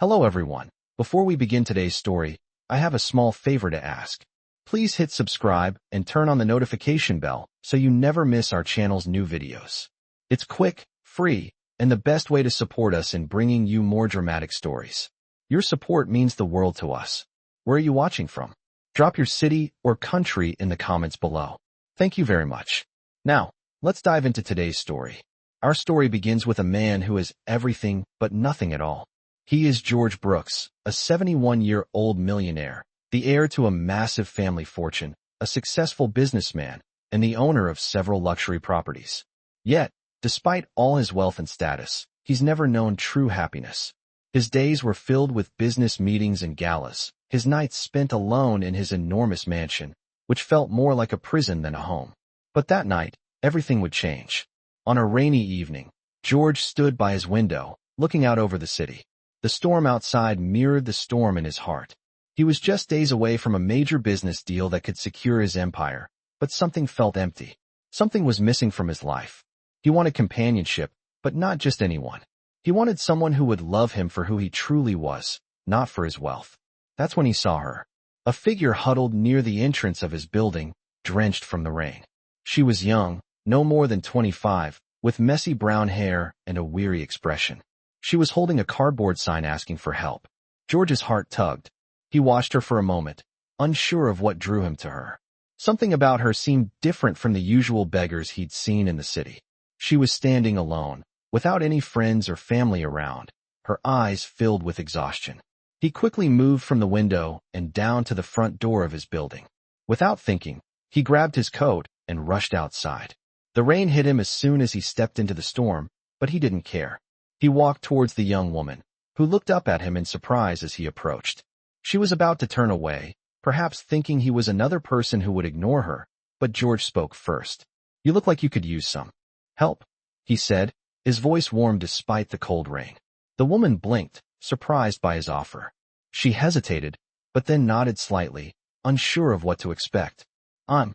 Hello everyone. Before we begin today's story, I have a small favor to ask. Please hit subscribe and turn on the notification bell so you never miss our channel's new videos. It's quick, free, and the best way to support us in bringing you more dramatic stories. Your support means the world to us. Where are you watching from? Drop your city or country in the comments below. Thank you very much. Now, let's dive into today's story. Our story begins with a man who is everything but nothing at all. He is George Brooks, a 71-year-old millionaire, the heir to a massive family fortune, a successful businessman, and the owner of several luxury properties. Yet, despite all his wealth and status, he's never known true happiness. His days were filled with business meetings and galas, his nights spent alone in his enormous mansion, which felt more like a prison than a home. But that night, everything would change. On a rainy evening, George stood by his window, looking out over the city. The storm outside mirrored the storm in his heart. He was just days away from a major business deal that could secure his empire, but something felt empty. Something was missing from his life. He wanted companionship, but not just anyone. He wanted someone who would love him for who he truly was, not for his wealth. That's when he saw her. A figure huddled near the entrance of his building, drenched from the rain. She was young, no more than 25, with messy brown hair and a weary expression. She was holding a cardboard sign asking for help. George's heart tugged. He watched her for a moment, unsure of what drew him to her. Something about her seemed different from the usual beggars he'd seen in the city. She was standing alone, without any friends or family around, her eyes filled with exhaustion. He quickly moved from the window and down to the front door of his building. Without thinking, he grabbed his coat and rushed outside. The rain hit him as soon as he stepped into the storm, but he didn't care. He walked towards the young woman, who looked up at him in surprise as he approached. She was about to turn away, perhaps thinking he was another person who would ignore her, but George spoke first. "You look like you could use some help," he said, his voice warm despite the cold rain. The woman blinked, surprised by his offer. She hesitated, but then nodded slightly, unsure of what to expect. I'm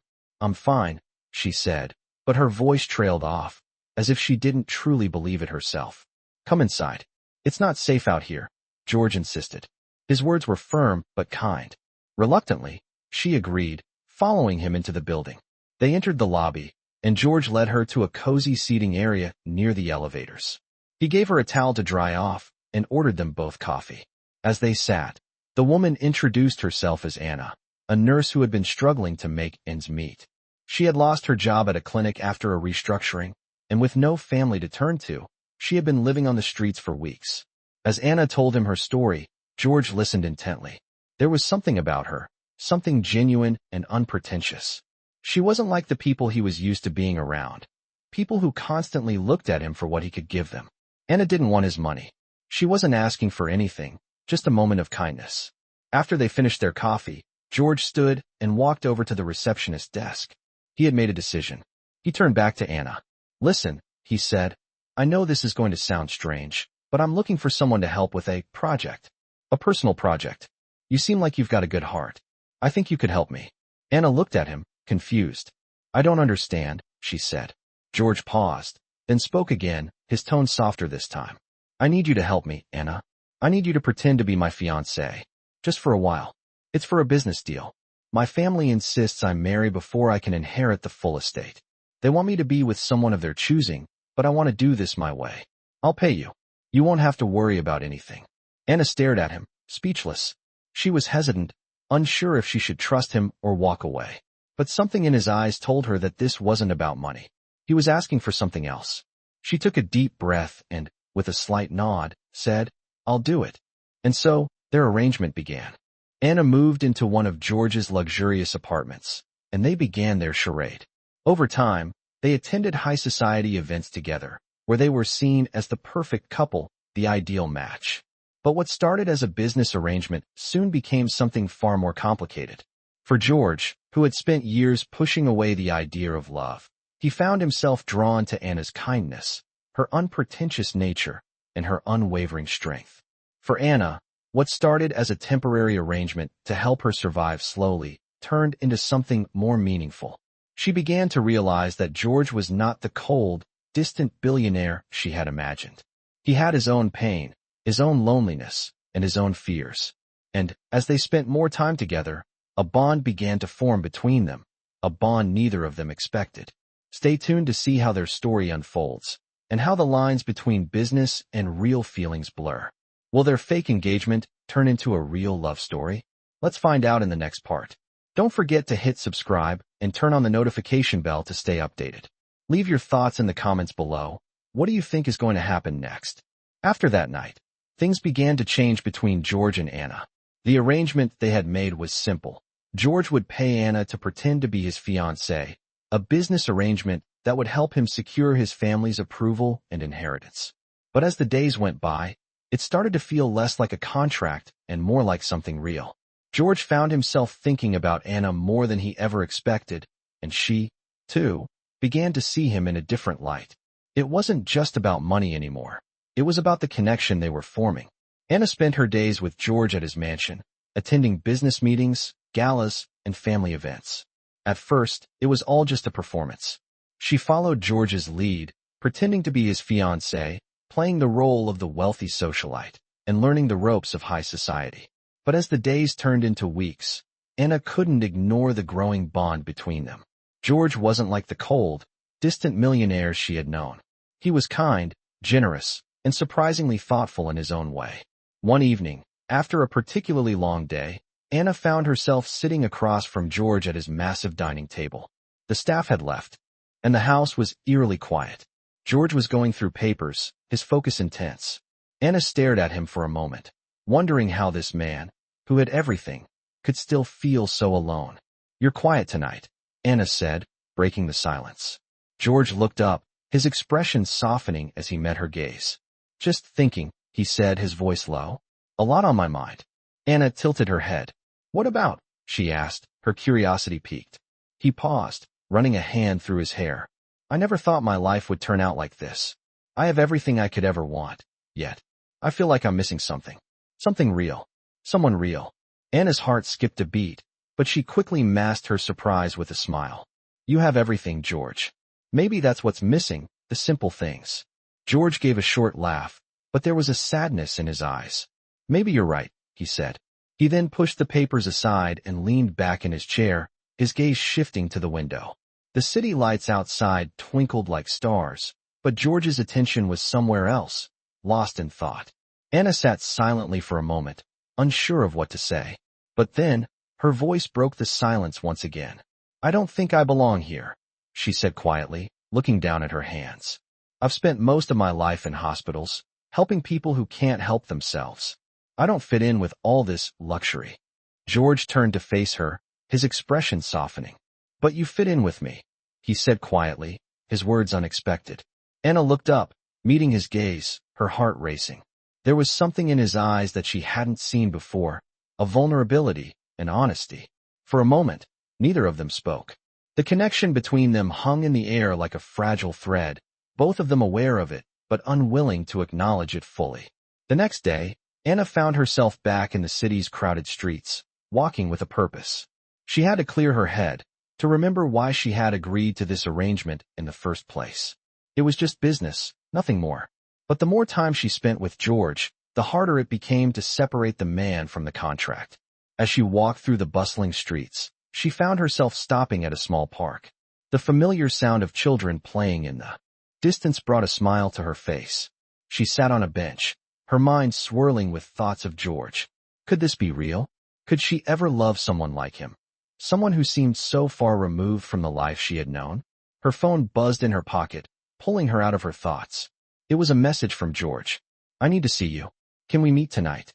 fine," she said, but her voice trailed off, as if she didn't truly believe it herself. "Come inside. It's not safe out here," George insisted. His words were firm but kind. Reluctantly, she agreed, following him into the building. They entered the lobby, and George led her to a cozy seating area near the elevators. He gave her a towel to dry off and ordered them both coffee. As they sat, the woman introduced herself as Anna, a nurse who had been struggling to make ends meet. She had lost her job at a clinic after a restructuring, and with no family to turn to, she had been living on the streets for weeks. As Anna told him her story, George listened intently. There was something about her, something genuine and unpretentious. She wasn't like the people he was used to being around, people who constantly looked at him for what he could give them. Anna didn't want his money. She wasn't asking for anything, just a moment of kindness. After they finished their coffee, George stood and walked over to the receptionist's desk. He had made a decision. He turned back to Anna. "Listen," he said, "I know this is going to sound strange, but I'm looking for someone to help with a project. A personal project. You seem like you've got a good heart. I think you could help me." Anna looked at him, confused. "I don't understand," she said. George paused, then spoke again, his tone softer this time. "I need you to help me, Anna. I need you to pretend to be my fiancée. Just for a while. It's for a business deal. My family insists I marry before I can inherit the full estate. They want me to be with someone of their choosing, but I want to do this my way. I'll pay you. You won't have to worry about anything." Anna stared at him, speechless. She was hesitant, unsure if she should trust him or walk away. But something in his eyes told her that this wasn't about money. He was asking for something else. She took a deep breath and, with a slight nod, said, "I'll do it." And so, their arrangement began. Anna moved into one of George's luxurious apartments, and they began their charade. Over time, they attended high society events together, where they were seen as the perfect couple, the ideal match. But what started as a business arrangement soon became something far more complicated. For George, who had spent years pushing away the idea of love, he found himself drawn to Anna's kindness, her unpretentious nature, and her unwavering strength. For Anna, what started as a temporary arrangement to help her survive slowly turned into something more meaningful. She began to realize that George was not the cold, distant billionaire she had imagined. He had his own pain, his own loneliness, and his own fears. And, as they spent more time together, a bond began to form between them, a bond neither of them expected. Stay tuned to see how their story unfolds, and how the lines between business and real feelings blur. Will their fake engagement turn into a real love story? Let's find out in the next part. Don't forget to hit subscribe and turn on the notification bell to stay updated. Leave your thoughts in the comments below. What do you think is going to happen next? After that night, things began to change between George and Anna. The arrangement they had made was simple. George would pay Anna to pretend to be his fiancée, a business arrangement that would help him secure his family's approval and inheritance. But as the days went by, it started to feel less like a contract and more like something real. George found himself thinking about Anna more than he ever expected, and she, too, began to see him in a different light. It wasn't just about money anymore. It was about the connection they were forming. Anna spent her days with George at his mansion, attending business meetings, galas, and family events. At first, it was all just a performance. She followed George's lead, pretending to be his fiancée, playing the role of the wealthy socialite, and learning the ropes of high society. But as the days turned into weeks, Anna couldn't ignore the growing bond between them. George wasn't like the cold, distant millionaire she had known. He was kind, generous, and surprisingly thoughtful in his own way. One evening, after a particularly long day, Anna found herself sitting across from George at his massive dining table. The staff had left, and the house was eerily quiet. George was going through papers, his focus intense. Anna stared at him for a moment, wondering how this man, who had everything, could still feel so alone. "You're quiet tonight," Anna said, breaking the silence. George looked up, his expression softening as he met her gaze. "Just thinking," he said, his voice low. "A lot on my mind." Anna tilted her head. "What about?" she asked, her curiosity piqued. He paused, running a hand through his hair. "I never thought my life would turn out like this. I have everything I could ever want, yet I feel like I'm missing something. Something real. Someone real." Anna's heart skipped a beat, but she quickly masked her surprise with a smile. "You have everything, George. Maybe that's what's missing, the simple things." George gave a short laugh, but there was a sadness in his eyes. "Maybe you're right," he said. He then pushed the papers aside and leaned back in his chair, his gaze shifting to the window. The city lights outside twinkled like stars, but George's attention was somewhere else, lost in thought. Anna sat silently for a moment, unsure of what to say. But then, her voice broke the silence once again. "I don't think I belong here," she said quietly, looking down at her hands. "I've spent most of my life in hospitals, helping people who can't help themselves. I don't fit in with all this luxury." George turned to face her, his expression softening. "But you fit in with me," he said quietly, his words unexpected. Anna looked up, meeting his gaze, her heart racing. There was something in his eyes that she hadn't seen before, a vulnerability, an honesty. For a moment, neither of them spoke. The connection between them hung in the air like a fragile thread, both of them aware of it, but unwilling to acknowledge it fully. The next day, Anna found herself back in the city's crowded streets, walking with a purpose. She had to clear her head, to remember why she had agreed to this arrangement in the first place. It was just business, nothing more. But the more time she spent with George, the harder it became to separate the man from the contract. As she walked through the bustling streets, she found herself stopping at a small park. The familiar sound of children playing in the distance brought a smile to her face. She sat on a bench, her mind swirling with thoughts of George. Could this be real? Could she ever love someone like him? Someone who seemed so far removed from the life she had known? Her phone buzzed in her pocket, pulling her out of her thoughts. It was a message from George. "I need to see you. Can we meet tonight?"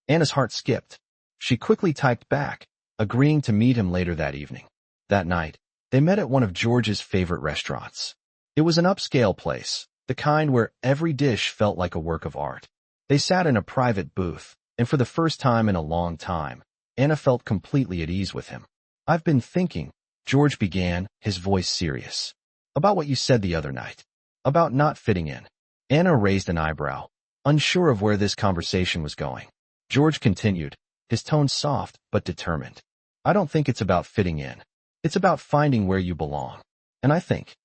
Anna's heart skipped. She quickly typed back, agreeing to meet him later that evening. That night, they met at one of George's favorite restaurants. It was an upscale place, the kind where every dish felt like a work of art. They sat in a private booth, and for the first time in a long time, Anna felt completely at ease with him. "I've been thinking," George began, his voice serious, "about what you said the other night. About not fitting in." Anna raised an eyebrow, unsure of where this conversation was going. George continued, his tone soft but determined. "I don't think it's about fitting in. It's about finding where you belong. And I think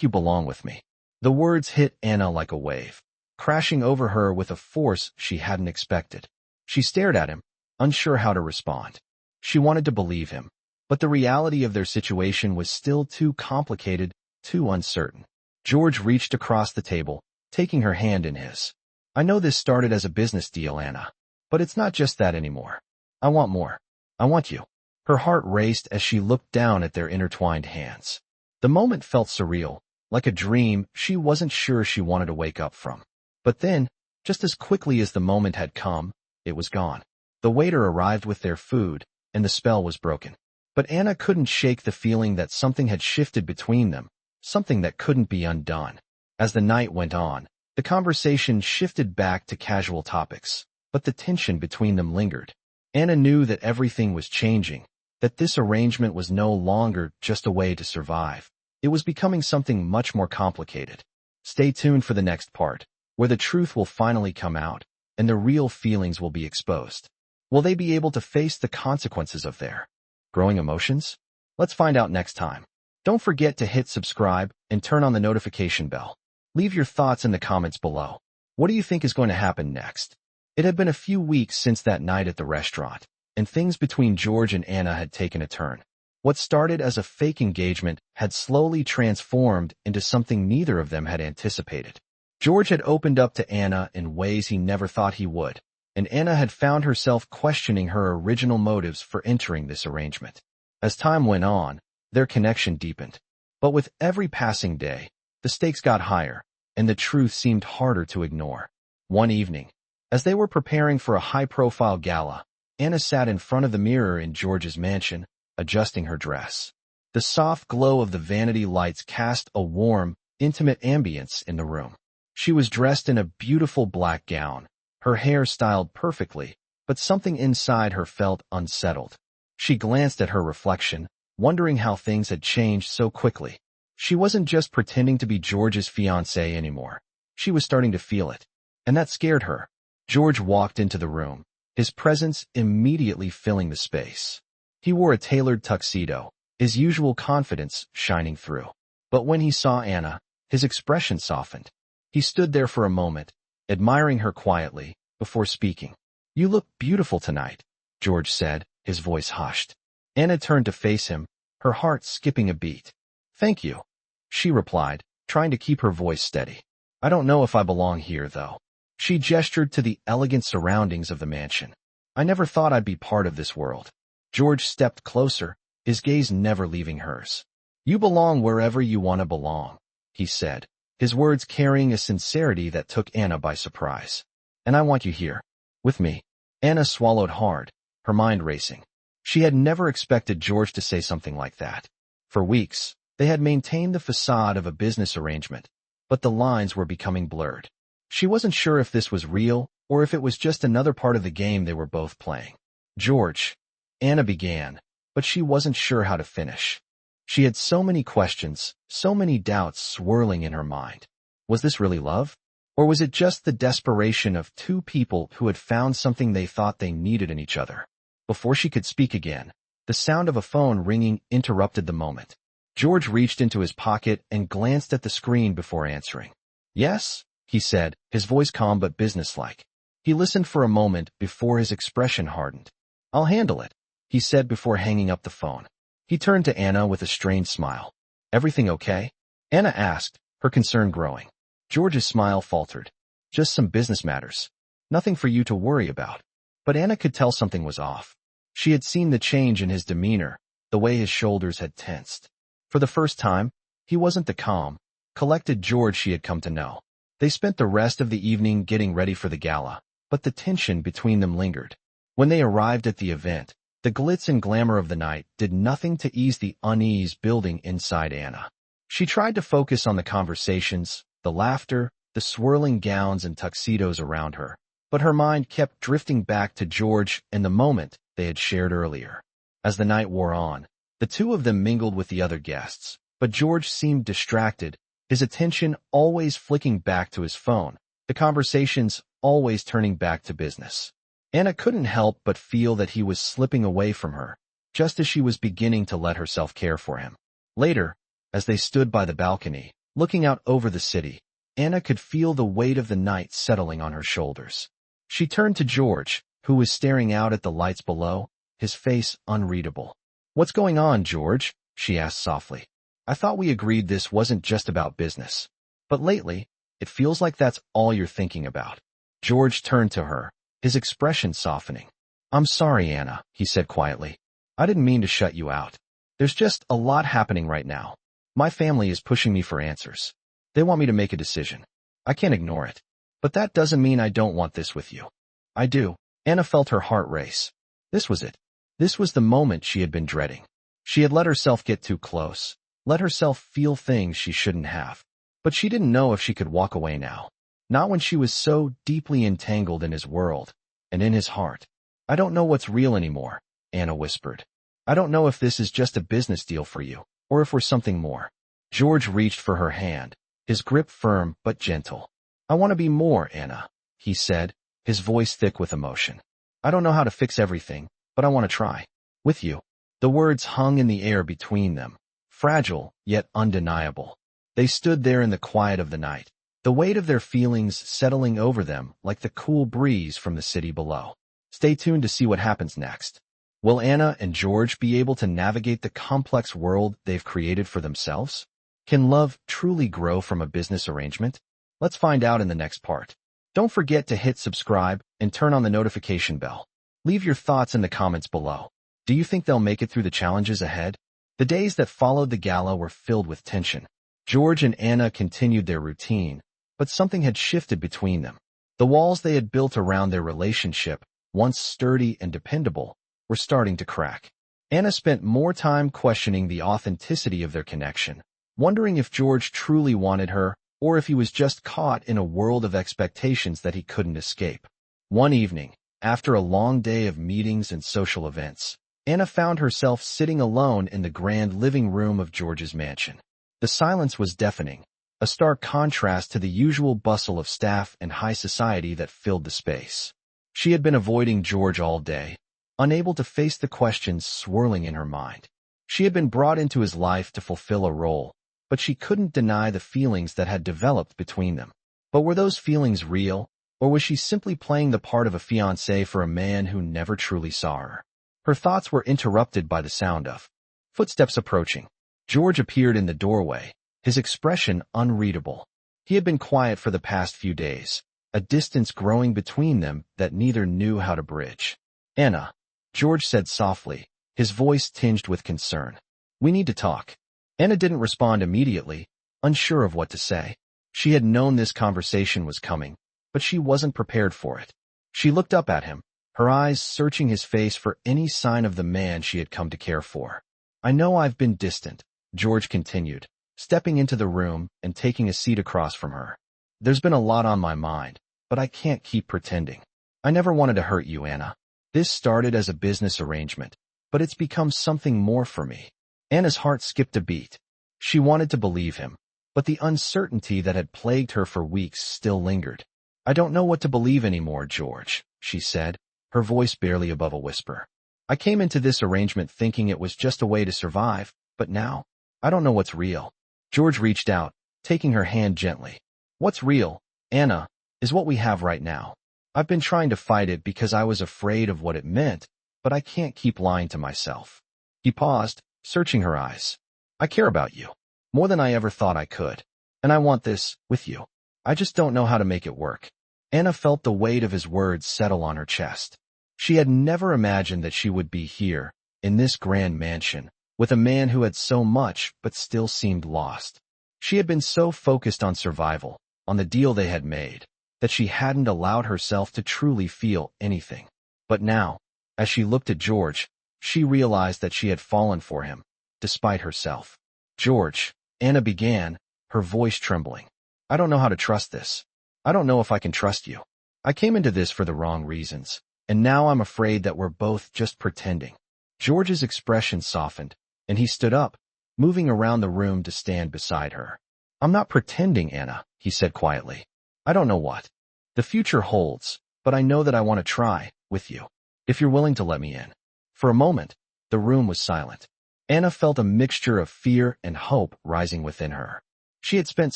you belong with me." The words hit Anna like a wave, crashing over her with a force she hadn't expected. She stared at him, unsure how to respond. She wanted to believe him, but the reality of their situation was still too complicated, too uncertain. George reached across the table, taking her hand in his. I know this started as a business deal, Anna, but it's not just that anymore. I want more. I want you. Her heart raced as she looked down at their intertwined hands. The moment felt surreal, like a dream she wasn't sure she wanted to wake up from. But then, just as quickly as the moment had come, it was gone. The waiter arrived with their food, and the spell was broken. But Anna couldn't shake the feeling that something had shifted between them, something that couldn't be undone. As the night went on, the conversation shifted back to casual topics, but the tension between them lingered. Anna knew that everything was changing, that this arrangement was no longer just a way to survive. It was becoming something much more complicated. Stay tuned for the next part, where the truth will finally come out, and the real feelings will be exposed. Will they be able to face the consequences of their growing emotions? Let's find out next time. Don't forget to hit subscribe and turn on the notification bell. Leave your thoughts in the comments below. What do you think is going to happen next? It had been a few weeks since that night at the restaurant, and things between George and Anna had taken a turn. What started as a fake engagement had slowly transformed into something neither of them had anticipated. George had opened up to Anna in ways he never thought he would, and Anna had found herself questioning her original motives for entering this arrangement. As time went on, their connection deepened. But with every passing day, the stakes got higher, and the truth seemed harder to ignore. One evening, as they were preparing for a high-profile gala, Anna sat in front of the mirror in George's mansion, adjusting her dress. The soft glow of the vanity lights cast a warm, intimate ambience in the room. She was dressed in a beautiful black gown, her hair styled perfectly, but something inside her felt unsettled. She glanced at her reflection, wondering how things had changed so quickly. She wasn't just pretending to be George's fiancée anymore. She was starting to feel it, and that scared her. George walked into the room, his presence immediately filling the space. He wore a tailored tuxedo, his usual confidence shining through. But when he saw Anna, his expression softened. He stood there for a moment, admiring her quietly, before speaking. "You look beautiful tonight," George said, his voice hushed. Anna turned to face him, her heart skipping a beat. "Thank you," she replied, trying to keep her voice steady. "I don't know if I belong here, though." She gestured to the elegant surroundings of the mansion. "I never thought I'd be part of this world." George stepped closer, his gaze never leaving hers. "You belong wherever you want to belong," he said, his words carrying a sincerity that took Anna by surprise. "And I want you here, with me." Anna swallowed hard, her mind racing. She had never expected George to say something like that. For weeks, they had maintained the facade of a business arrangement, but the lines were becoming blurred. She wasn't sure if this was real or if it was just another part of the game they were both playing. "George," Anna began, but she wasn't sure how to finish. She had so many questions, so many doubts swirling in her mind. Was this really love? Or was it just the desperation of two people who had found something they thought they needed in each other? Before she could speak again, the sound of a phone ringing interrupted the moment. George reached into his pocket and glanced at the screen before answering. "Yes?" he said, his voice calm but businesslike. He listened for a moment before his expression hardened. "I'll handle it," he said before hanging up the phone. He turned to Anna with a strained smile. "Everything okay?" Anna asked, her concern growing. George's smile faltered. "Just some business matters. Nothing for you to worry about." But Anna could tell something was off. She had seen the change in his demeanor, the way his shoulders had tensed. For the first time, he wasn't the calm, collected George she had come to know. They spent the rest of the evening getting ready for the gala, but the tension between them lingered. When they arrived at the event, the glitz and glamour of the night did nothing to ease the unease building inside Anna. She tried to focus on the conversations, the laughter, the swirling gowns and tuxedos around her, but her mind kept drifting back to George and the moment they had shared earlier. As the night wore on, the two of them mingled with the other guests, but George seemed distracted, his attention always flicking back to his phone, the conversations always turning back to business. Anna couldn't help but feel that he was slipping away from her, just as she was beginning to let herself care for him. Later, as they stood by the balcony, looking out over the city, Anna could feel the weight of the night settling on her shoulders. She turned to George, who was staring out at the lights below, his face unreadable. "What's going on, George?" she asked softly. "I thought we agreed this wasn't just about business. But lately, it feels like that's all you're thinking about." George turned to her, his expression softening. "I'm sorry, Anna," he said quietly. "I didn't mean to shut you out. There's just a lot happening right now. My family is pushing me for answers. They want me to make a decision. I can't ignore it. But that doesn't mean I don't want this with you." "I do." Anna felt her heart race. This was it. This was the moment she had been dreading. She had let herself get too close, let herself feel things she shouldn't have. But she didn't know if she could walk away now. Not when she was so deeply entangled in his world and in his heart. "I don't know what's real anymore," Anna whispered. "I don't know if this is just a business deal for you, or if we're something more." George reached for her hand, his grip firm but gentle. "I want to be more, Anna," he said, his voice thick with emotion. "I don't know how to fix everything, but I want to try. With you." The words hung in the air between them, fragile yet undeniable. They stood there in the quiet of the night, the weight of their feelings settling over them like the cool breeze from the city below. Stay tuned to see what happens next. Will Anna and George be able to navigate the complex world they've created for themselves? Can love truly grow from a business arrangement? Let's find out in the next part. Don't forget to hit subscribe and turn on the notification bell. Leave your thoughts in the comments below. Do you think they'll make it through the challenges ahead? The days that followed the gala were filled with tension. George and Anna continued their routine, but something had shifted between them. The walls they had built around their relationship, once sturdy and dependable, were starting to crack. Anna spent more time questioning the authenticity of their connection, wondering if George truly wanted her or if he was just caught in a world of expectations that he couldn't escape. One evening, after a long day of meetings and social events, Anna found herself sitting alone in the grand living room of George's mansion. The silence was deafening, a stark contrast to the usual bustle of staff and high society that filled the space. She had been avoiding George all day, unable to face the questions swirling in her mind. She had been brought into his life to fulfill a role, but she couldn't deny the feelings that had developed between them. But were those feelings real, or was she simply playing the part of a fiancée for a man who never truly saw her? Her thoughts were interrupted by the sound of footsteps approaching. George appeared in the doorway, his expression unreadable. He had been quiet for the past few days, a distance growing between them that neither knew how to bridge. "Anna," George said softly, his voice tinged with concern. "We need to talk." Anna didn't respond immediately, unsure of what to say. She had known this conversation was coming, but she wasn't prepared for it. She looked up at him, her eyes searching his face for any sign of the man she had come to care for. "I know I've been distant," George continued, stepping into the room and taking a seat across from her. "There's been a lot on my mind, but I can't keep pretending. I never wanted to hurt you, Anna. This started as a business arrangement, but it's become something more for me." Anna's heart skipped a beat. She wanted to believe him, but the uncertainty that had plagued her for weeks still lingered. "I don't know what to believe anymore, George," she said, her voice barely above a whisper. "I came into this arrangement thinking it was just a way to survive, but now, I don't know what's real." George reached out, taking her hand gently. "What's real, Anna, is what we have right now. I've been trying to fight it because I was afraid of what it meant, but I can't keep lying to myself." He paused, searching her eyes. "I care about you, more than I ever thought I could, and I want this, with you. I just don't know how to make it work." Anna felt the weight of his words settle on her chest. She had never imagined that she would be here, in this grand mansion, with a man who had so much but still seemed lost. She had been so focused on survival, on the deal they had made, that she hadn't allowed herself to truly feel anything. But now, as she looked at George, she realized that she had fallen for him, despite herself. "George," Anna began, her voice trembling. "I don't know how to trust this. I don't know if I can trust you. I came into this for the wrong reasons, and now I'm afraid that we're both just pretending." George's expression softened, and he stood up, moving around the room to stand beside her. "I'm not pretending, Anna," he said quietly. "I don't know what the future holds, but I know that I want to try, with you, if you're willing to let me in." For a moment, the room was silent. Anna felt a mixture of fear and hope rising within her. She had spent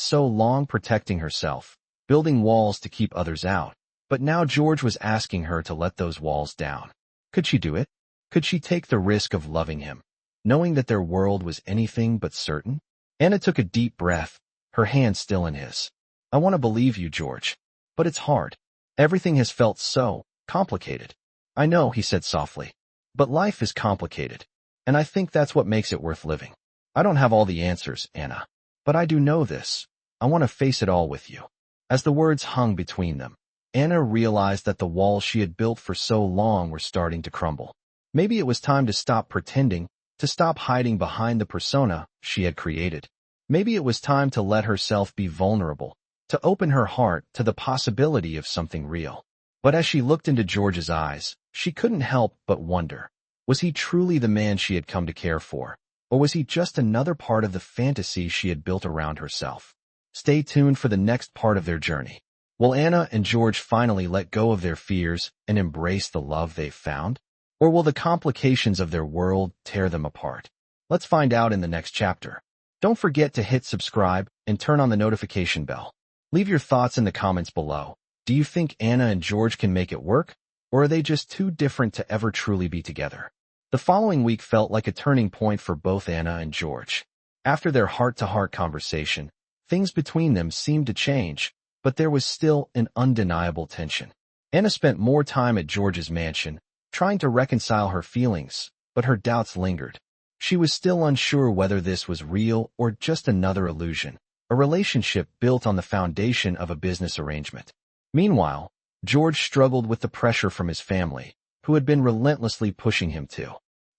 so long protecting herself, building walls to keep others out, But now George was asking her to let those walls down. Could she do it? Could she take the risk of loving him, knowing that their world was anything but certain? Anna took a deep breath, her hand still in his. I want to believe you, George. But it's hard. Everything has felt so complicated. I know, he said softly. But life is complicated. And I think that's what makes it worth living. I don't have all the answers, Anna. But I do know this. I want to face it all with you. As the words hung between them, Anna realized that the walls she had built for so long were starting to crumble. Maybe it was time to stop pretending, to stop hiding behind the persona she had created. Maybe it was time to let herself be vulnerable, to open her heart to the possibility of something real. But as she looked into George's eyes, she couldn't help but wonder. Was he truly the man she had come to care for? Or was he just another part of the fantasy she had built around herself? Stay tuned for the next part of their journey. Will Anna and George finally let go of their fears and embrace the love they've found? Or will the complications of their world tear them apart? Let's find out in the next chapter. Don't forget to hit subscribe and turn on the notification bell. Leave your thoughts in the comments below. Do you think Anna and George can make it work? Or are they just too different to ever truly be together? The following week felt like a turning point for both Anna and George. After their heart-to-heart conversation, things between them seemed to change, but there was still an undeniable tension. Anna spent more time at George's mansion, trying to reconcile her feelings, but her doubts lingered. She was still unsure whether this was real or just another illusion, a relationship built on the foundation of a business arrangement. Meanwhile, George struggled with the pressure from his family, who had been relentlessly pushing him to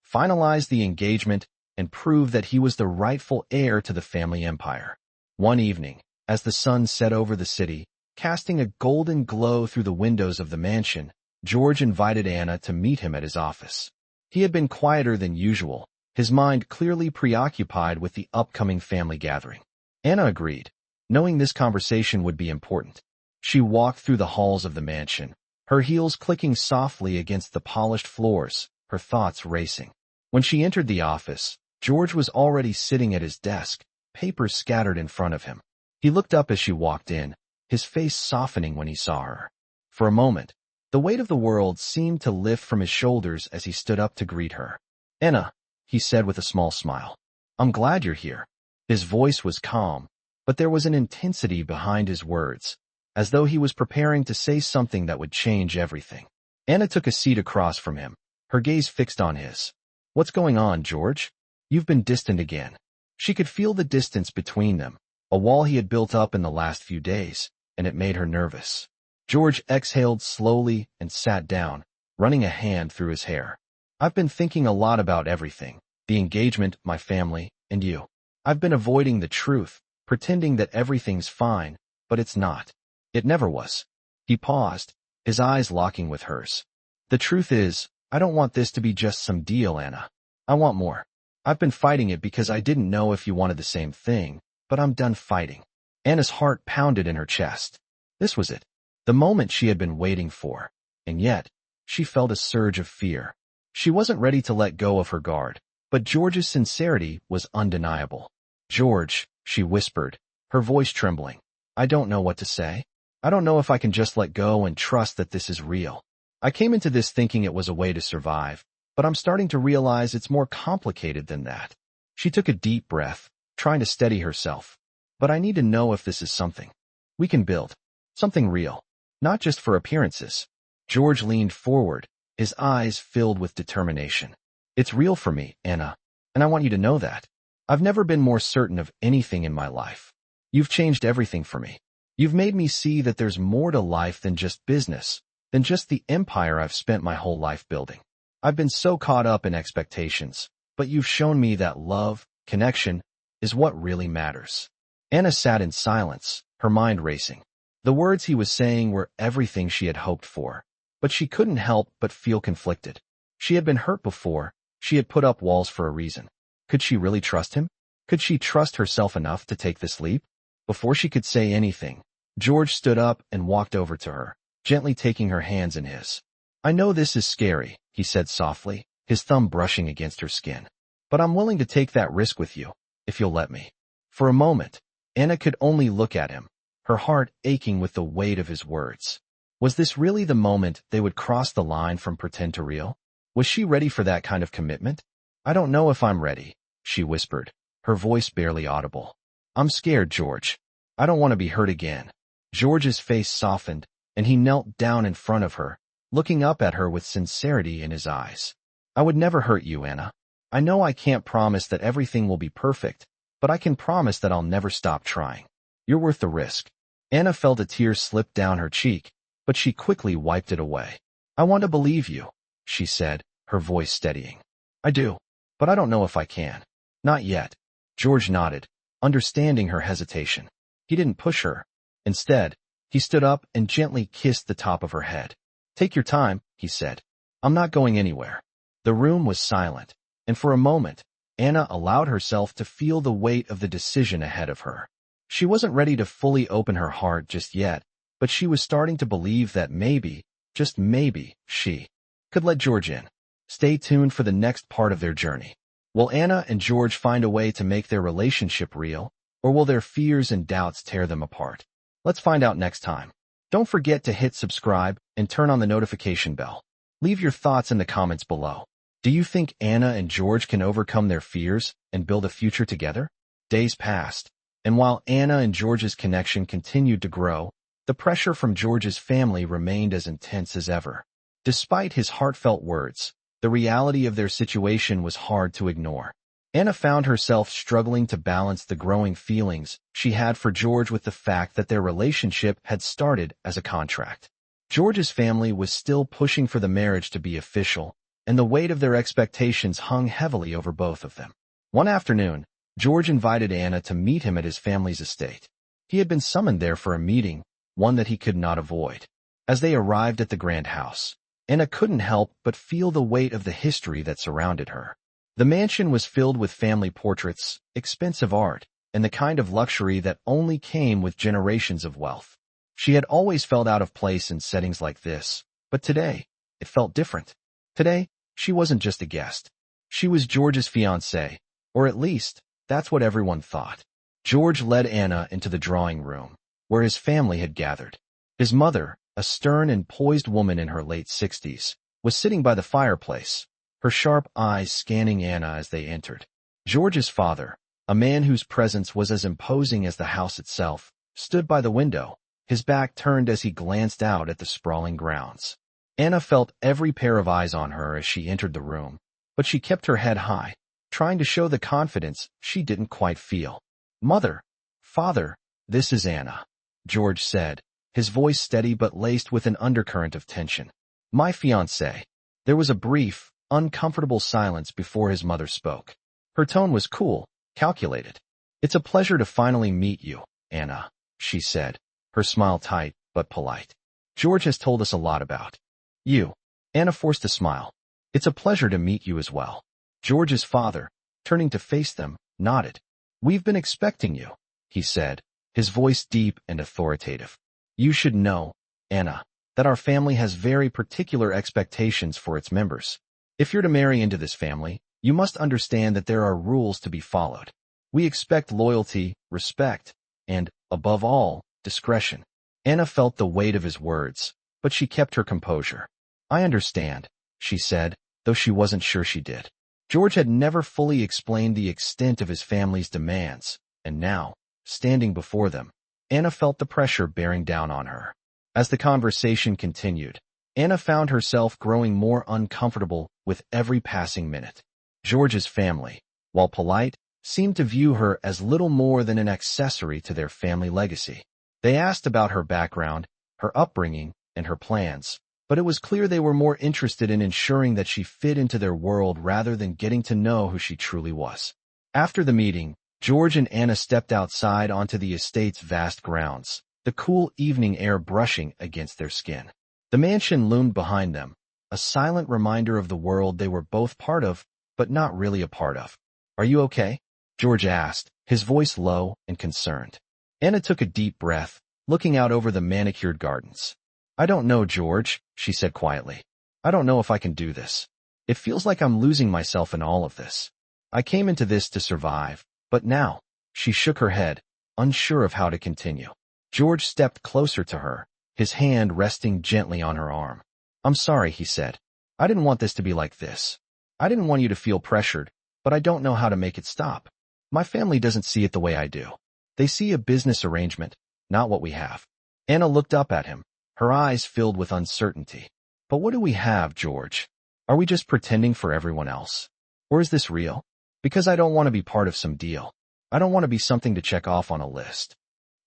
finalize the engagement and prove that he was the rightful heir to the family empire. One evening, as the sun set over the city, casting a golden glow through the windows of the mansion, George invited Anna to meet him at his office. He had been quieter than usual, his mind clearly preoccupied with the upcoming family gathering. Anna agreed, knowing this conversation would be important. She walked through the halls of the mansion, her heels clicking softly against the polished floors, her thoughts racing. When she entered the office, George was already sitting at his desk, papers scattered in front of him. He looked up as she walked in, his face softening when he saw her. For a moment, the weight of the world seemed to lift from his shoulders as he stood up to greet her. Anna, he said with a small smile. I'm glad you're here. His voice was calm, but there was an intensity behind his words, as though he was preparing to say something that would change everything. Anna took a seat across from him, her gaze fixed on his. What's going on, George? You've been distant again. She could feel the distance between them, a wall he had built up in the last few days, and it made her nervous. George exhaled slowly and sat down, running a hand through his hair. I've been thinking a lot about everything, the engagement, my family, and you. I've been avoiding the truth, pretending that everything's fine, but it's not. It never was. He paused, his eyes locking with hers. The truth is, I don't want this to be just some deal, Anna. I want more. I've been fighting it because I didn't know if you wanted the same thing, but I'm done fighting. Anna's heart pounded in her chest. This was it, the moment she had been waiting for, and yet, she felt a surge of fear. She wasn't ready to let go of her guard, but George's sincerity was undeniable. George, she whispered, her voice trembling. I don't know what to say. I don't know if I can just let go and trust that this is real. I came into this thinking it was a way to survive, but I'm starting to realize it's more complicated than that. She took a deep breath, trying to steady herself. But I need to know if this is something we can build. Something real, not just for appearances. George leaned forward, his eyes filled with determination. It's real for me, Anna, and I want you to know that. I've never been more certain of anything in my life. You've changed everything for me. You've made me see that there's more to life than just business, than just the empire I've spent my whole life building. I've been so caught up in expectations, but you've shown me that love, connection, is what really matters. Anna sat in silence, her mind racing. The words he was saying were everything she had hoped for, but she couldn't help but feel conflicted. She had been hurt before, she had put up walls for a reason. Could she really trust him? Could she trust herself enough to take this leap? Before she could say anything, George stood up and walked over to her, gently taking her hands in his. I know this is scary, he said softly, his thumb brushing against her skin. But I'm willing to take that risk with you, if you'll let me. For a moment, Anna could only look at him, her heart aching with the weight of his words. Was this really the moment they would cross the line from pretend to real? Was she ready for that kind of commitment? I don't know if I'm ready, she whispered, her voice barely audible. I'm scared, George. I don't want to be hurt again. George's face softened, and he knelt down in front of her, looking up at her with sincerity in his eyes. I would never hurt you, Anna. I know I can't promise that everything will be perfect, but I can promise that I'll never stop trying. You're worth the risk. Anna felt a tear slip down her cheek, but she quickly wiped it away. I want to believe you, she said, her voice steadying. I do, but I don't know if I can. Not yet. George nodded, understanding her hesitation. He didn't push her. Instead, he stood up and gently kissed the top of her head. Take your time, he said. I'm not going anywhere. The room was silent, and for a moment, Anna allowed herself to feel the weight of the decision ahead of her. She wasn't ready to fully open her heart just yet, but she was starting to believe that maybe, just maybe, she could let George in. Stay tuned for the next part of their journey. Will Anna and George find a way to make their relationship real, or will their fears and doubts tear them apart? Let's find out next time. Don't forget to hit subscribe and turn on the notification bell. Leave your thoughts in the comments below. Do you think Anna and George can overcome their fears and build a future together? Days passed, and while Anna and George's connection continued to grow, the pressure from George's family remained as intense as ever. Despite his heartfelt words, the reality of their situation was hard to ignore. Anna found herself struggling to balance the growing feelings she had for George with the fact that their relationship had started as a contract. George's family was still pushing for the marriage to be official, and the weight of their expectations hung heavily over both of them. One afternoon, George invited Anna to meet him at his family's estate. He had been summoned there for a meeting, one that he could not avoid. As they arrived at the grand house, Anna couldn't help but feel the weight of the history that surrounded her. The mansion was filled with family portraits, expensive art, and the kind of luxury that only came with generations of wealth. She had always felt out of place in settings like this, but today, it felt different. Today, she wasn't just a guest. She was George's fiancée, or at least, that's what everyone thought. George led Anna into the drawing room, where his family had gathered. His mother, a stern and poised woman in her late 60s, was sitting by the fireplace, her sharp eyes scanning Anna as they entered. George's father, a man whose presence was as imposing as the house itself, stood by the window, his back turned as he glanced out at the sprawling grounds. Anna felt every pair of eyes on her as she entered the room, but she kept her head high, trying to show the confidence she didn't quite feel. Mother, father, this is Anna, George said, his voice steady but laced with an undercurrent of tension. My fiancée. There was a brief, uncomfortable silence before his mother spoke. Her tone was cool, calculated. It's a pleasure to finally meet you, Anna, she said, her smile tight but polite. George has told us a lot about you. Anna forced a smile. It's a pleasure to meet you as well. George's father, turning to face them, nodded. We've been expecting you, he said, his voice deep and authoritative. You should know, Anna, that our family has very particular expectations for its members. If you're to marry into this family, you must understand that there are rules to be followed. We expect loyalty, respect, and, above all, discretion. Anna felt the weight of his words, but she kept her composure. I understand, she said, though she wasn't sure she did. George had never fully explained the extent of his family's demands, and now, standing before them, Anna felt the pressure bearing down on her. As the conversation continued, Anna found herself growing more uncomfortable with every passing minute. George's family, while polite, seemed to view her as little more than an accessory to their family legacy. They asked about her background, her upbringing, and her plans, but it was clear they were more interested in ensuring that she fit into their world rather than getting to know who she truly was. After the meeting, George and Anna stepped outside onto the estate's vast grounds, the cool evening air brushing against their skin. The mansion loomed behind them, a silent reminder of the world they were both part of, but not really a part of. Are you okay? George asked, his voice low and concerned. Anna took a deep breath, looking out over the manicured gardens. I don't know, George, she said quietly. I don't know if I can do this. It feels like I'm losing myself in all of this. I came into this to survive, but now, she shook her head, unsure of how to continue. George stepped closer to her, his hand resting gently on her arm. "I'm sorry," he said. "I didn't want this to be like this. I didn't want you to feel pressured, but I don't know how to make it stop. My family doesn't see it the way I do. They see a business arrangement, not what we have." Anna looked up at him, her eyes filled with uncertainty. "But what do we have, George? Are we just pretending for everyone else? Or is this real? Because I don't want to be part of some deal. I don't want to be something to check off on a list."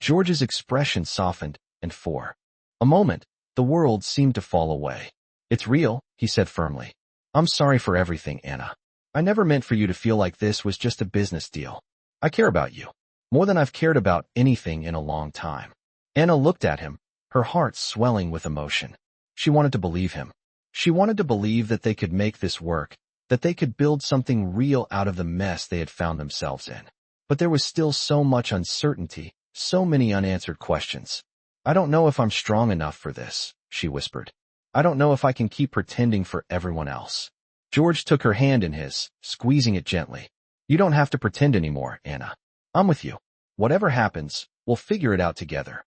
George's expression softened, and for a moment, the world seemed to fall away. "It's real," he said firmly. "I'm sorry for everything, Anna. I never meant for you to feel like this was just a business deal. I care about you, more than I've cared about anything in a long time." Anna looked at him, her heart swelling with emotion. She wanted to believe him. She wanted to believe that they could make this work, that they could build something real out of the mess they had found themselves in. But there was still so much uncertainty, so many unanswered questions. "I don't know if I'm strong enough for this," she whispered. "I don't know if I can keep pretending for everyone else." George took her hand in his, squeezing it gently. "You don't have to pretend anymore, Anna. I'm with you. Whatever happens, we'll figure it out together."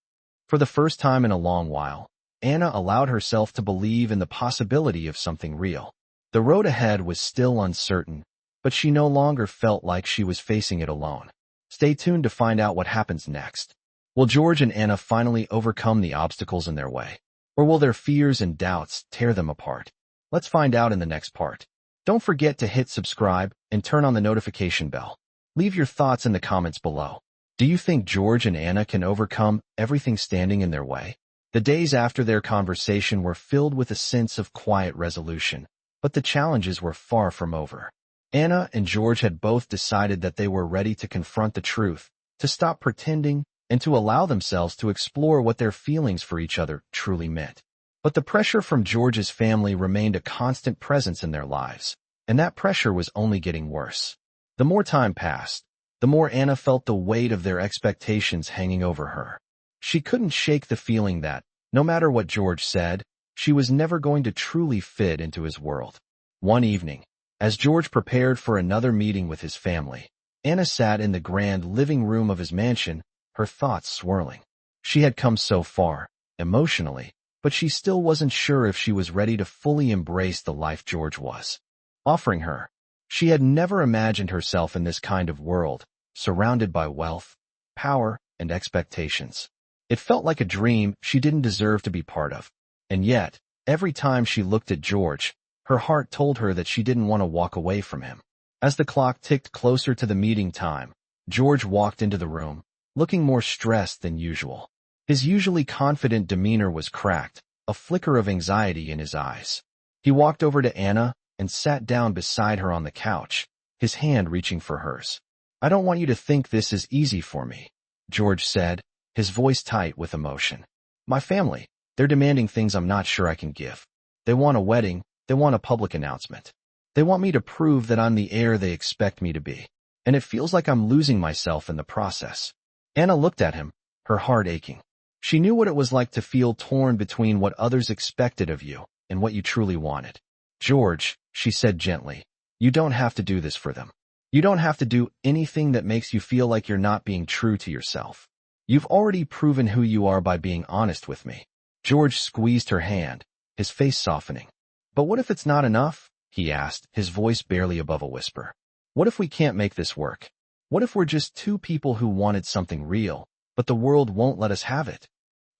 For the first time in a long while, Anna allowed herself to believe in the possibility of something real. The road ahead was still uncertain, but she no longer felt like she was facing it alone. Stay tuned to find out what happens next. Will George and Anna finally overcome the obstacles in their way? Or will their fears and doubts tear them apart? Let's find out in the next part. Don't forget to hit subscribe and turn on the notification bell. Leave your thoughts in the comments below. Do you think George and Anna can overcome everything standing in their way? The days after their conversation were filled with a sense of quiet resolution, but the challenges were far from over. Anna and George had both decided that they were ready to confront the truth, to stop pretending, and to allow themselves to explore what their feelings for each other truly meant. But the pressure from George's family remained a constant presence in their lives, and that pressure was only getting worse. The more time passed, the more Anna felt the weight of their expectations hanging over her. She couldn't shake the feeling that, no matter what George said, she was never going to truly fit into his world. One evening, as George prepared for another meeting with his family, Anna sat in the grand living room of his mansion, her thoughts swirling. She had come so far, emotionally, but she still wasn't sure if she was ready to fully embrace the life George was offering her. She had never imagined herself in this kind of world, surrounded by wealth, power, and expectations. It felt like a dream she didn't deserve to be part of. And yet, every time she looked at George, her heart told her that she didn't want to walk away from him. As the clock ticked closer to the meeting time, George walked into the room, looking more stressed than usual. His usually confident demeanor was cracked, a flicker of anxiety in his eyes. He walked over to Anna and sat down beside her on the couch, his hand reaching for hers. "I don't want you to think this is easy for me," George said, his voice tight with emotion. "My family, they're demanding things I'm not sure I can give. They want a wedding, they want a public announcement. They want me to prove that I'm the heir they expect me to be. And it feels like I'm losing myself in the process." Anna looked at him, her heart aching. She knew what it was like to feel torn between what others expected of you and what you truly wanted. "George," she said gently, "you don't have to do this for them. You don't have to do anything that makes you feel like you're not being true to yourself. You've already proven who you are by being honest with me." George squeezed her hand, his face softening. "But what if it's not enough?" he asked, his voice barely above a whisper. "What if we can't make this work? What if we're just two people who wanted something real, but the world won't let us have it?"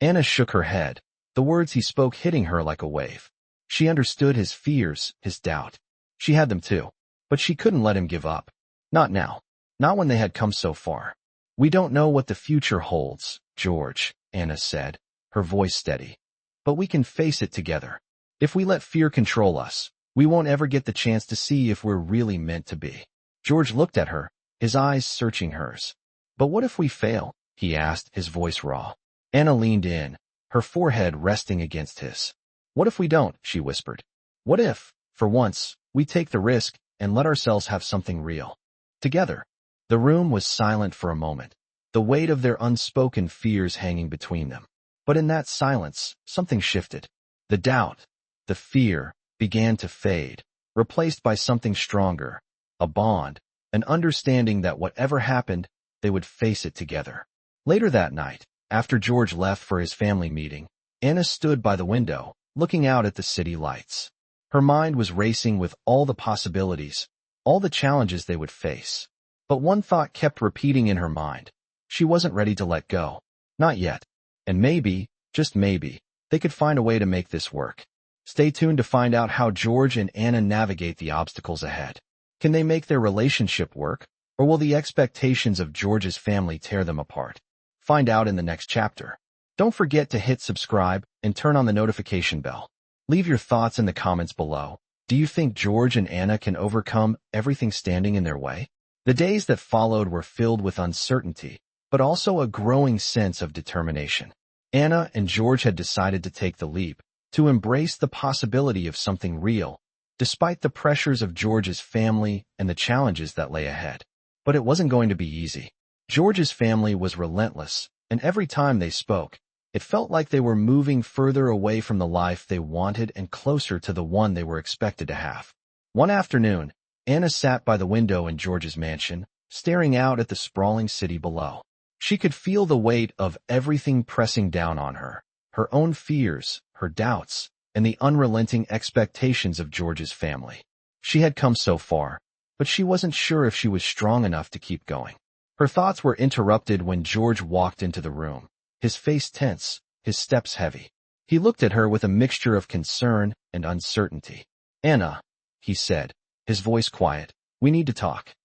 Anna shook her head, the words he spoke hitting her like a wave. She understood his fears, his doubt. She had them too, but she couldn't let him give up. Not now. Not when they had come so far. "We don't know what the future holds, George," Anna said, her voice steady. "But we can face it together. If we let fear control us, we won't ever get the chance to see if we're really meant to be." George looked at her, his eyes searching hers. "But what if we fail?" he asked, his voice raw. Anna leaned in, her forehead resting against his. "What if we don't?" she whispered. "What if, for once, we take the risk and let ourselves have something real? Together." The room was silent for a moment, the weight of their unspoken fears hanging between them. But in that silence, something shifted. The doubt, the fear, began to fade, replaced by something stronger, a bond, an understanding that whatever happened, they would face it together. Later that night, after George left for his family meeting, Anna stood by the window, looking out at the city lights. Her mind was racing with all the possibilities, all the challenges they would face. But one thought kept repeating in her mind. She wasn't ready to let go. Not yet. And maybe, just maybe, they could find a way to make this work. Stay tuned to find out how George and Anna navigate the obstacles ahead. Can they make their relationship work, or will the expectations of George's family tear them apart? Find out in the next chapter. Don't forget to hit subscribe and turn on the notification bell. Leave your thoughts in the comments below. Do you think George and Anna can overcome everything standing in their way? The days that followed were filled with uncertainty, but also a growing sense of determination. Anna and George had decided to take the leap, to embrace the possibility of something real, despite the pressures of George's family and the challenges that lay ahead. But it wasn't going to be easy. George's family was relentless, and every time they spoke, it felt like they were moving further away from the life they wanted and closer to the one they were expected to have. One afternoon, Anna sat by the window in George's mansion, staring out at the sprawling city below. She could feel the weight of everything pressing down on her, her own fears, her doubts, and the unrelenting expectations of George's family. She had come so far, but she wasn't sure if she was strong enough to keep going. Her thoughts were interrupted when George walked into the room, his face tense, his steps heavy. He looked at her with a mixture of concern and uncertainty. "Anna," he said, his voice quiet, "we need to talk."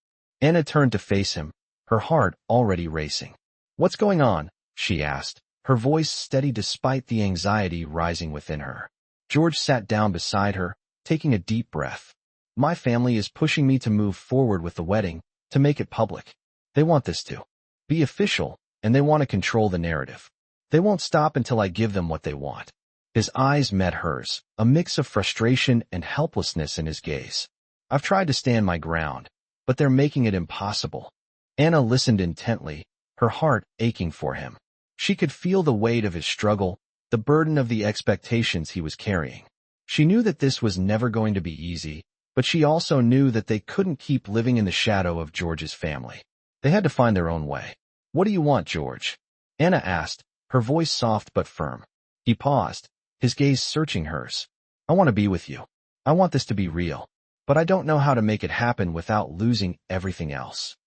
Anna turned to face him, her heart already racing. "What's going on?" she asked, her voice steady despite the anxiety rising within her. George sat down beside her, taking a deep breath. "My family is pushing me to move forward with the wedding, to make it public. They want this to be official, and they want to control the narrative. They won't stop until I give them what they want." His eyes met hers, a mix of frustration and helplessness in his gaze. "I've tried to stand my ground, but they're making it impossible." Anna listened intently, her heart aching for him. She could feel the weight of his struggle, the burden of the expectations he was carrying. She knew that this was never going to be easy, but she also knew that they couldn't keep living in the shadow of George's family. They had to find their own way. "What do you want, George?" Anna asked, her voice soft but firm. He paused, his gaze searching hers. "I want to be with you. I want this to be real. But I don't know how to make it happen without losing everything else."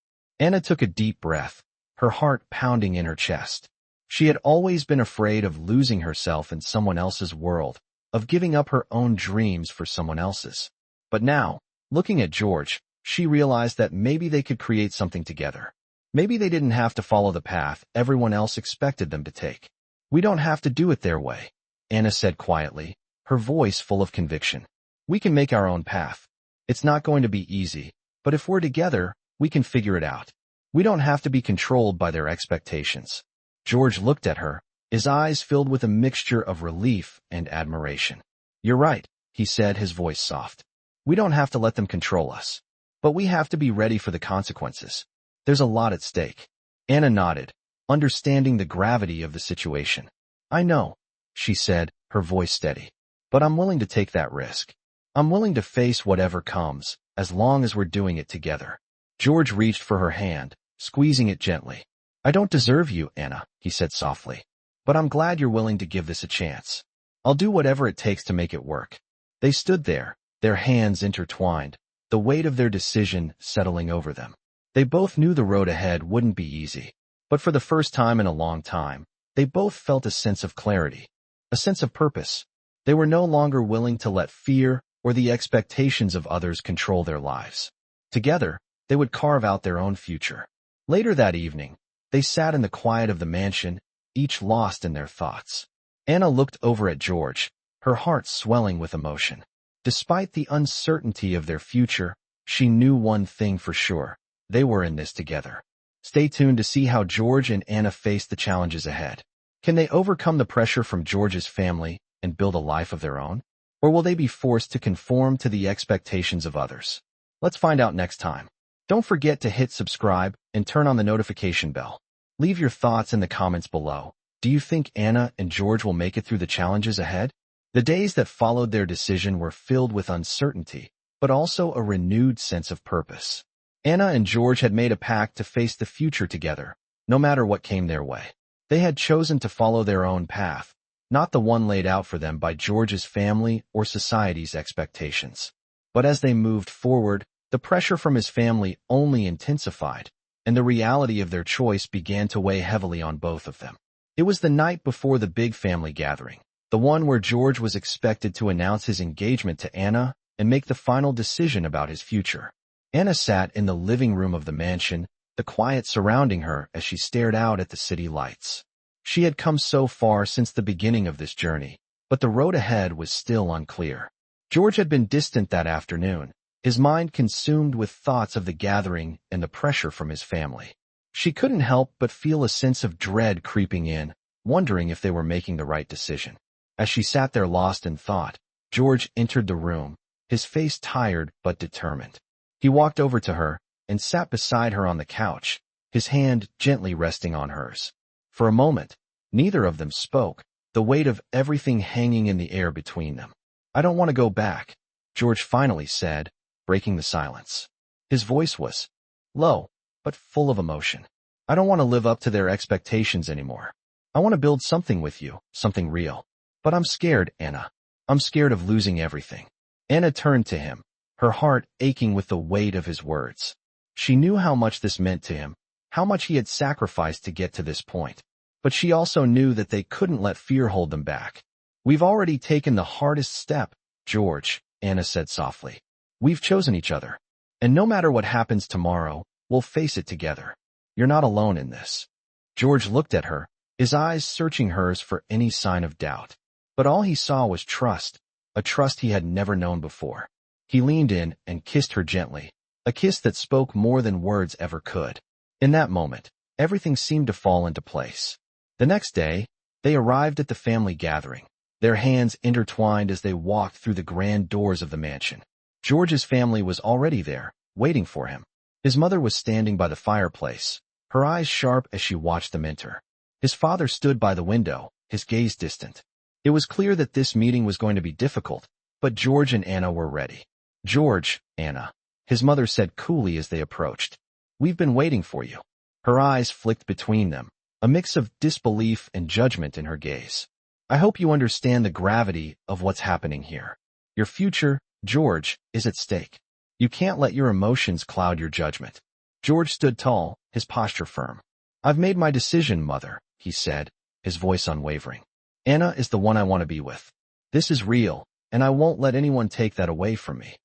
Anna took a deep breath, her heart pounding in her chest. She had always been afraid of losing herself in someone else's world, of giving up her own dreams for someone else's. But now, looking at George, she realized that maybe they could create something together. Maybe they didn't have to follow the path everyone else expected them to take. "We don't have to do it their way," Anna said quietly, her voice full of conviction. "We can make our own path. It's not going to be easy, but if we're together, we can figure it out. We don't have to be controlled by their expectations." George looked at her, his eyes filled with a mixture of relief and admiration. "You're right," he said, his voice soft. "We don't have to let them control us. But we have to be ready for the consequences. There's a lot at stake." Anna nodded, understanding the gravity of the situation. "I know," she said, her voice steady. "But I'm willing to take that risk. I'm willing to face whatever comes, as long as we're doing it together." George reached for her hand, squeezing it gently. "I don't deserve you, Anna," he said softly. "But I'm glad you're willing to give this a chance. I'll do whatever it takes to make it work." They stood there, their hands intertwined, the weight of their decision settling over them. They both knew the road ahead wouldn't be easy. But for the first time in a long time, they both felt a sense of clarity, a sense of purpose. They were no longer willing to let fear or the expectations of others control their lives. Together, they would carve out their own future. Later that evening, they sat in the quiet of the mansion, each lost in their thoughts. Anna looked over at George, her heart swelling with emotion. Despite the uncertainty of their future, she knew one thing for sure: they were in this together. Stay tuned to see how George and Anna face the challenges ahead. Can they overcome the pressure from George's family and build a life of their own? Or will they be forced to conform to the expectations of others? Let's find out next time. Don't forget to hit subscribe and turn on the notification bell. Leave your thoughts in the comments below. Do you think Anna and George will make it through the challenges ahead? The days that followed their decision were filled with uncertainty, but also a renewed sense of purpose. Anna and George had made a pact to face the future together, no matter what came their way. They had chosen to follow their own path, not the one laid out for them by George's family or society's expectations. But as they moved forward, the pressure from his family only intensified, and the reality of their choice began to weigh heavily on both of them. It was the night before the big family gathering, the one where George was expected to announce his engagement to Anna and make the final decision about his future. Anna sat in the living room of the mansion, the quiet surrounding her as she stared out at the city lights. She had come so far since the beginning of this journey, but the road ahead was still unclear. George had been distant that afternoon, his mind consumed with thoughts of the gathering and the pressure from his family. She couldn't help but feel a sense of dread creeping in, wondering if they were making the right decision. As she sat there lost in thought, George entered the room, his face tired but determined. He walked over to her and sat beside her on the couch, his hand gently resting on hers. For a moment, neither of them spoke, the weight of everything hanging in the air between them. "I don't want to go back," George finally said, breaking the silence. His voice was low, but full of emotion. "I don't want to live up to their expectations anymore. I want to build something with you, something real. But I'm scared, Anna. I'm scared of losing everything." Anna turned to him, her heart aching with the weight of his words. She knew how much this meant to him, how much he had sacrificed to get to this point. But she also knew that they couldn't let fear hold them back. "We've already taken the hardest step, George," Anna said softly. "We've chosen each other. And no matter what happens tomorrow, we'll face it together. You're not alone in this." George looked at her, his eyes searching hers for any sign of doubt. But all he saw was trust, a trust he had never known before. He leaned in and kissed her gently, a kiss that spoke more than words ever could. In that moment, everything seemed to fall into place. The next day, they arrived at the family gathering, their hands intertwined as they walked through the grand doors of the mansion. George's family was already there, waiting for him. His mother was standing by the fireplace, her eyes sharp as she watched them enter. His father stood by the window, his gaze distant. It was clear that this meeting was going to be difficult, but George and Anna were ready. "George, Anna," his mother said coolly as they approached. "We've been waiting for you." Her eyes flicked between them, a mix of disbelief and judgment in her gaze. "I hope you understand the gravity of what's happening here. Your future, George, is at stake. You can't let your emotions cloud your judgment." George stood tall, his posture firm. "I've made my decision, Mother," he said, his voice unwavering. "Anna is the one I want to be with. This is real, and I won't let anyone take that away from me."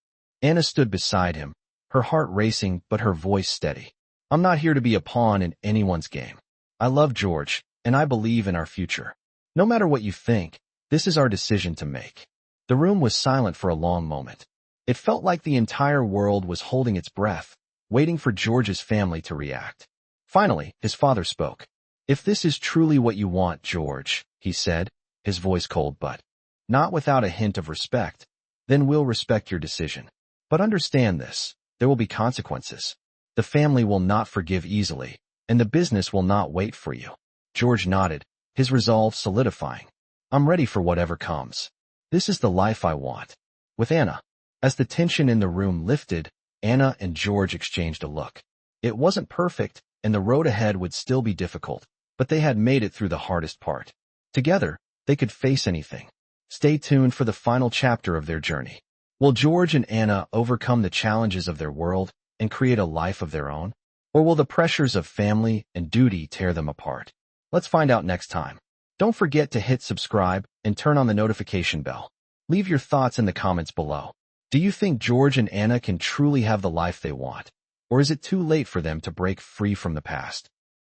Anna stood beside him, her heart racing but her voice steady. "I'm not here to be a pawn in anyone's game. I love George, and I believe in our future. No matter what you think, this is our decision to make." The room was silent for a long moment. It felt like the entire world was holding its breath, waiting for George's family to react. Finally, his father spoke. "If this is truly what you want, George," he said, his voice cold but not without a hint of respect, "then we'll respect your decision. But understand this, there will be consequences. The family will not forgive easily, and the business will not wait for you." George nodded, his resolve solidifying. "I'm ready for whatever comes. This is the life I want." With Anna. As the tension in the room lifted, Anna and George exchanged a look. It wasn't perfect, and the road ahead would still be difficult, but they had made it through the hardest part. Together, they could face anything. Stay tuned for the final chapter of their journey. Will George and Anna overcome the challenges of their world and create a life of their own? Or will the pressures of family and duty tear them apart? Let's find out next time. Don't forget to hit subscribe and turn on the notification bell. Leave your thoughts in the comments below. Do you think George and Anna can truly have the life they want? Or is it too late for them to break free from the past?